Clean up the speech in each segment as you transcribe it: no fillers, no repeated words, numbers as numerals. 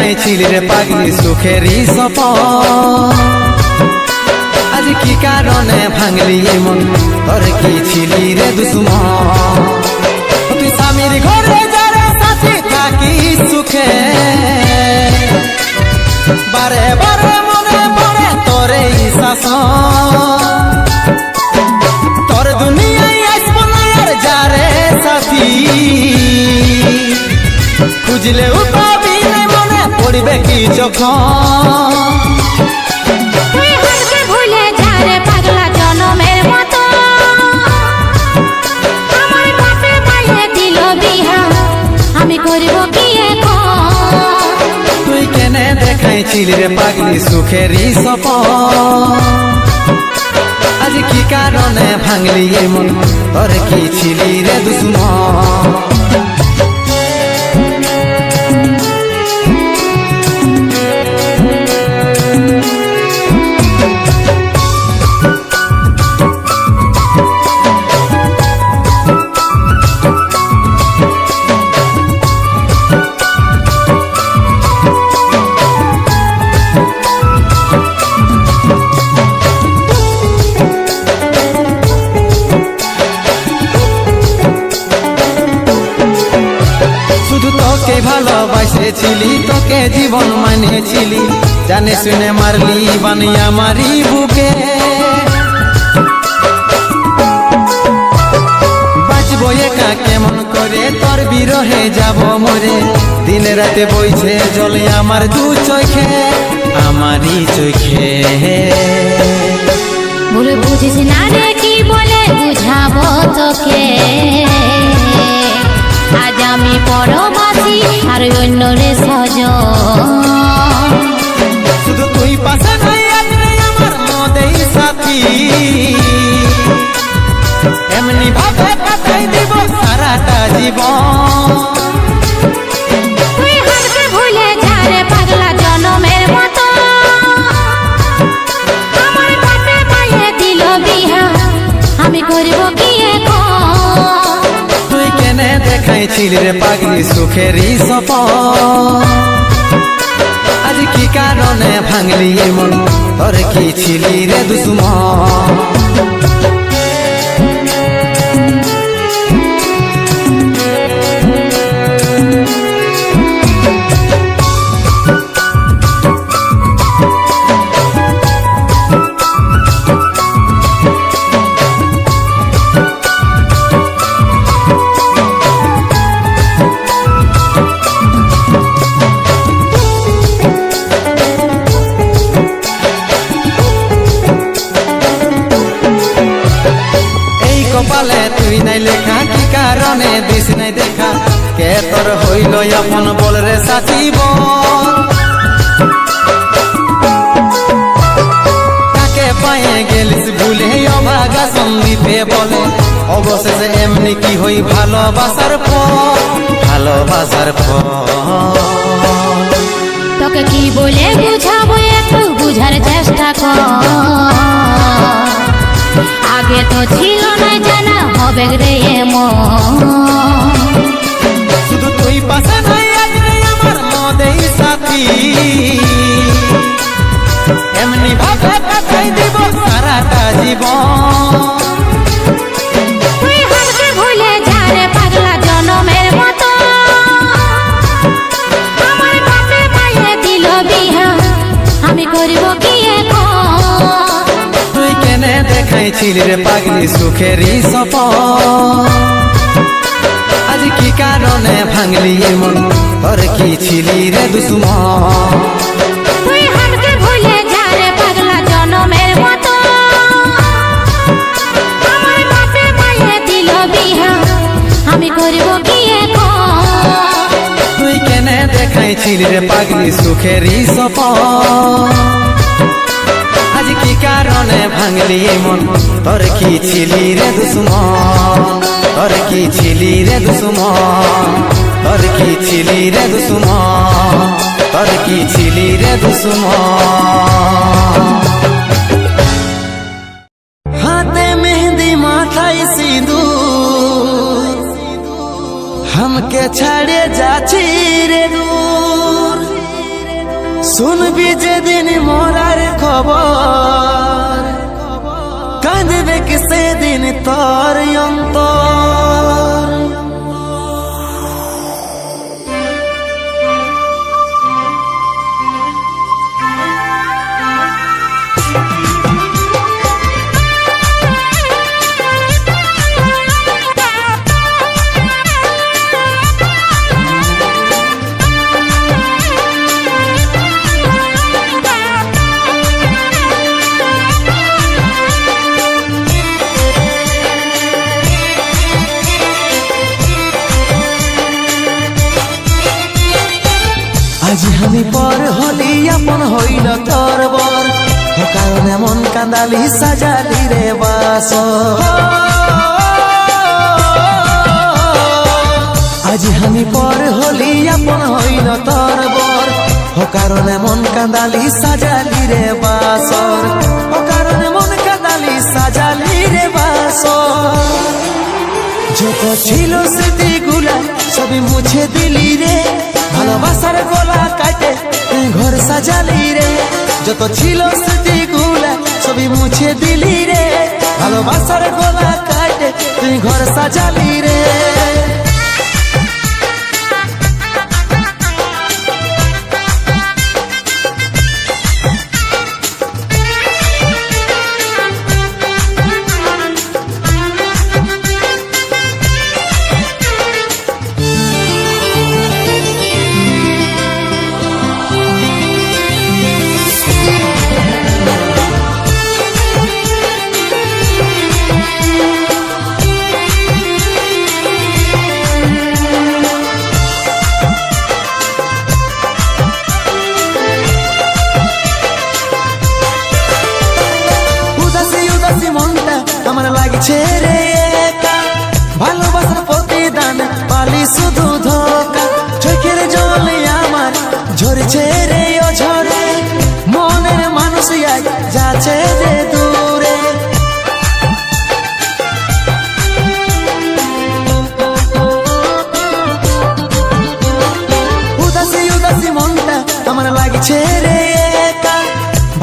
দেখাইছিলি রে পাগলি সুখেরই সপন, আজ কি কারণে ভাঙলি মন, তোর কি ছিলি রে দুশ্মন। তুই স্বামীর ঘরে যারে সাথে থাকি সুখে, বারে বারে মনে পড়ে তোর এই শাসন। তোর দুনিয়ায় আসবো না আর যারে সাথী, খুঁজলেও পাবি না মনে পড়বে কি যখন। তুই হাসবে ভুলে যা রে পাগলা জনমের মতো, আমার বাপে মায়ে দিল বিহা, আমি করব কি এখন। তুই কেনে দেখাইছিলি রে পাগলি সুখেরই সপন, আজ কি কারণে ভাঙলি মন, তোর কি ছিলি রে দুশ্মন। তোকে ভালোবাসেছিলি, তোকে জীবন মানেছিলি, জানে শুনে মারলি বানিয়া মারি বুকে। বাঁচবো একা কেমন করে, তোর বিরহে যাব মরে, দিন রাতে বইছে জলে আমার দু চোখে, আমারই চোখে। বলে বুঝিস না রে কি বলে বুঝাবো তোকে, আজ আমি পরবাসী আর অন্য রে সজন। শুধু তুই পাশে নাই আজ নেই আমার মদেই সাথী, এমনি ভাবে কাটাই দিব সারাটা জীবন। তুই হাসবে ভুলে যা রে পাগলা জনমের মতো, আমার বাপে মায়ে দিল বিহা, আমি করব কি এখন। তুই কেনে দেখাইছিলি রে পাগলি সুখেরই সপন, আজ কি কারণে ভাঙলি মন, তোর কি ছিলি রে দুশ্মন। কপালে তুই নাই লেখা, কি কারণে দিস নাই দেখা, কে তোর হইল আপন বল রে সাথী বল। কাকে পায়ে গেলিস ভুলে অভাগা সন্দীপে বলে, অবশেষে এমনি কি হই ভালোবাসার ফল, ভালোবাসার ফল। তোকে কি বলে বুঝাবো একটু বুঝার চেষ্টা কর, আগে তো ছিল না জানা হবে রে এমন। শুধু তুই পাশে নাই আজ নেই আমার মদেই সাথী, এমনি ভাবে কাটাই দিব সারাটা জীবন। তুই হাসবে ভুলে যা রে পাগলা জনমের মতো, আমার বাপে মায়ে দিল বিহা, আমি করব কি এখন। তুই কেনে দেখাইছিলি রে পাগলি সুখেরই সপন, আজ কি কারণে ভাঙলি মন, তোর কি ছিলি রে দুশ্মন। তুই হাসবে ভুলে যা রে পাগলা জনমের মতো, আমার বাপে মায়ে দিল বিহা, আমি করব কি এখন। তুই কেনে দেখাইছিলি রে পাগলি সুখেরই সপন, আজ কি কারণে ভাঙলি মন, তোর কি ছিলি রে দুশ্মন, তোর কি ছিলি রে দুশ্মন, তোর কি ছিলি রে দুশ্মন, তোর কি ছিলি রে দুশ্মন। হাতে মেহেন্দি মাথায় সিঁদুর, हमके छाड़े जाची रे दूर। শুনবি যেদিন মরার খবর, কাঁদবে কি সেদিন তোর অন্তর। আজি আমি পর হলি আপন হইল তোর বর, ও কারণে মন কান্দালি সাজালি রে বাস। আজি আমি পর হলি আপন হইল তোর বর, ও কারণে মন কান্দালি সাজালি রে বাসর, ও কারণে মন কান্দালি সাজালি রে বাসর। যত ছিল স্মৃতিগুলা সবই মুছে দিলি রে, ভালোবাসার গলা কাটে তুই ঘর সাজালি রে। যত ছিল স্মৃতিগুলা সবই মুছে দিলি রে, ভালোবাসার গলা কাটে তুই ঘর সাজালি রে। আমার লাগছে রে একা, ভালোবাসার প্রতিদান পালি শুধু ধোকা। চোখের জলে আমার ঝরছে রে ও ঝরে, মনের মানুষ যাচ্ছে যে দূরে। উদাসী উদাসী মনটা আমার লাগছে রে একা,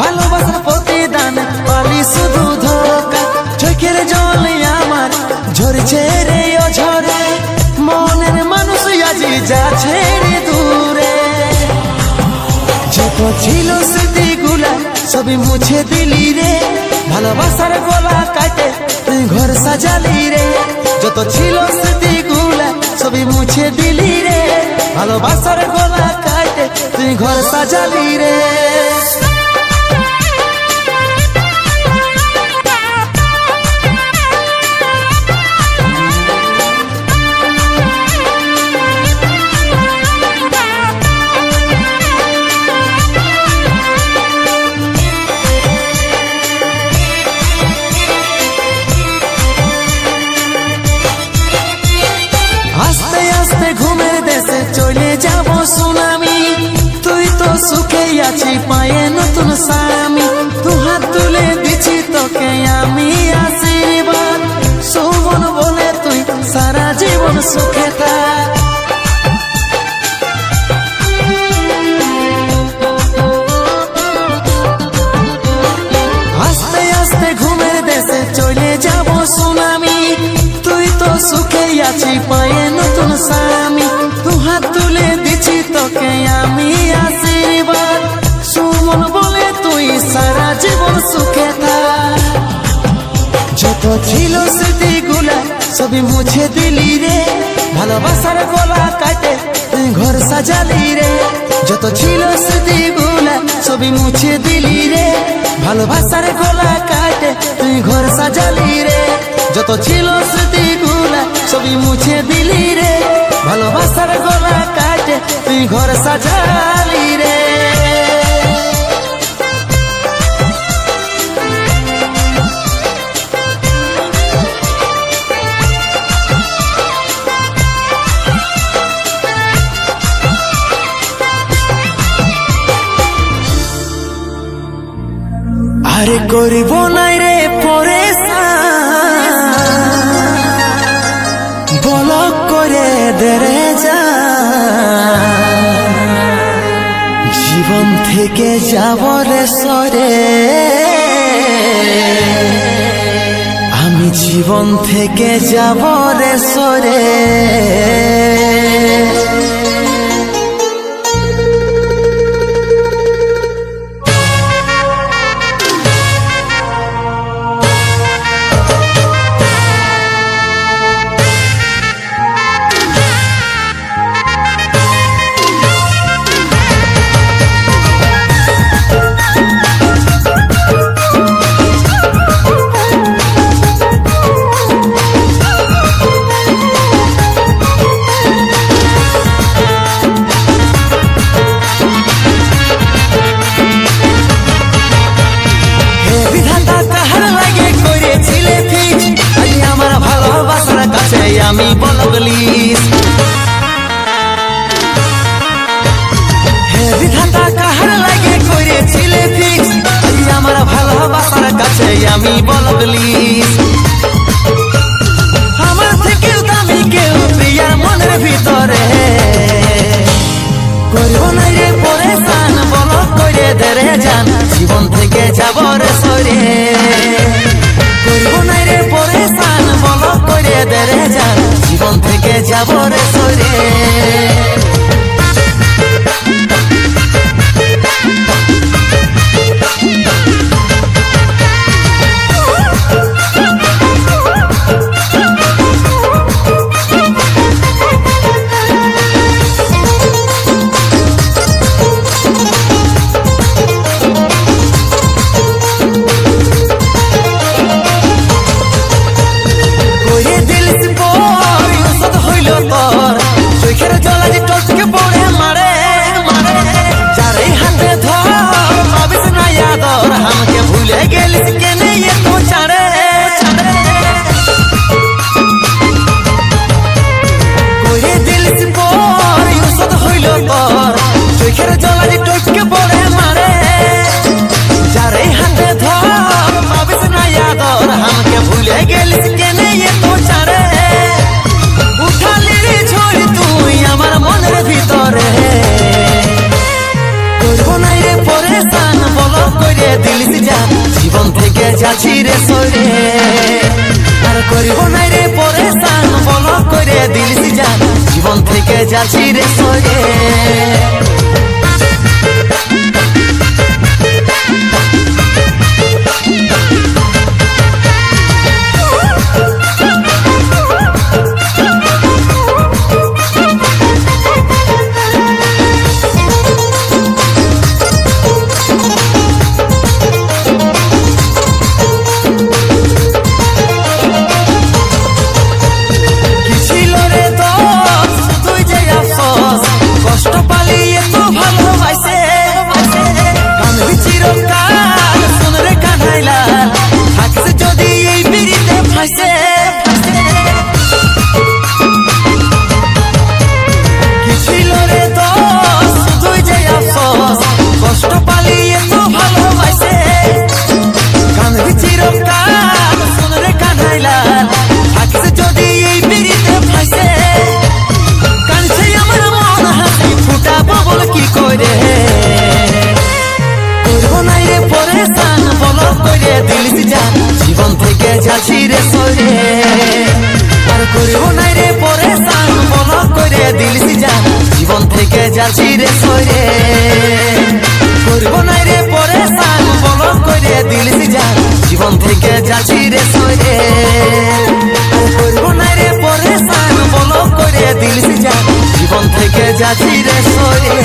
ভালোবাসার প্রতিদান পালি শুধু ধোকা। চোখের জলে আমার ঝরছে রে ও ঝরে, মনের মানুষ আজি যাচ্ছে রে দূরে। যত ছিল স্মৃতিগুলা সবই মুছে দিলি রে, ভালোবাসার গলা কাটে তুই ঘর সাজালি রে। যত ছিল স্মৃতিগুলা সবই মুছে দিলি রে, ভালোবাসার গলা কাটে তুই ঘর সাজালি রে। আস্তে আস্তে ঘুমের দেশে চলে যাব সুনামি, তুই তো সুখে আছি পায়ে নতুন স্বামী। দু হাত তুলে দিছি তোকে আমি আশীর্বাদ, শোভন বলে তুই সারা জীবন সুখে থাক। আস্তে আস্তে ঘুমের দেশে চলে যাব সুনামি, তুই তো সুখে আছি পায়ে নতুন স্বামী। দু হাত তুলে দিছি তোকে আমি আশীর্বাদ, সুমন বলে তুই সারা জীবন সুখে থাক। যত ছিল স্মৃতিগুলা সবই মুছে দিলি রে, ভালোবাসার গলা কাটে তুই ঘর সাজালি রে। যত ছিল স্মৃতিগুলা সবই মুছে দিলি রে, ভালোবাসার গলা কাটে তুই ঘর সাজালি রে। যত ছিল স্মৃতিগুলা সবই মুছে দিলি রে, ভালোবাসার গলা কাটে তুই ঘর সাজালি রে। আরে করিব নাই রে পরেশান, বলক করে দে রে যা। জীবন জীবন থেকে যাব রে সরে, আমি জীবন থেকে যাব রে সরে। আমি বলগলিস হে বিধাতা কাহার লাগে করেছিলে ফিক্স, আমার ভালোবাসার কাছে আমি বলগলিস। আমার থেকেও দামি কেউ প্রিয়ার মনের ভিতরে, করব না রে পরেশান, বল করে দে রে জান, জীবন থেকে যাব রে সরে। করব না রে পরেশান, বল করে দে রে জান, জীবন থেকে যাব রে সরে। চোখের জল আজ টচকে পড়ে মারে মারে, যারে হাতে ধর পাবিস না আদর, আমাকে ভুলে গেলিস কেনে এত ছাড়ে ছাড়ে। কইরে দিলিস পর ইউসদ হইল তোর, চোখের জল আজ টচকে পড়ে মারে, যারে হাতে ধর পাবিস না আদর, আমাকে ভুলে গেলিস কেনে এত ছাড়ে। জীবন থেকে যাচ্ছি রে সরে, আর করিব না রে পরেশান, বল করে দিলিস যা, জীবন থেকে যাচ্ছি রে সরে। কষ্ট পালিয়ে তো ভালোবাসে, কানবি চিরকাল শুন রে কানাইলা, থাকছে যদি এই বিড়িতে ফাঁসে। কি ছিল রে দোষ শুধুই যে আফসোস, কষ্ট পালিয়ে তো ভালোবাসে, কানবি চিরকাল শুন রে কানাইলা, থাকছে যদি এই বিড়িতে ফাঁসে। কি করে করব না রে পরেশান, বল করে দিলিস যা, জীবন থেকে যাচ্ছি রে সরে। আর করব না রে পরেশান, বল করে দিলিস যা, জীবন থেকে যাচ্ছি রে সরে। করব না রে পরেশান, বল করে দিলিস যা, জীবন থেকে যাচ্ছি রে সরে। করব না রে পরেশান, বল করে দিলিস যা, জীবন থেকে যাচ্ছি রে সরে।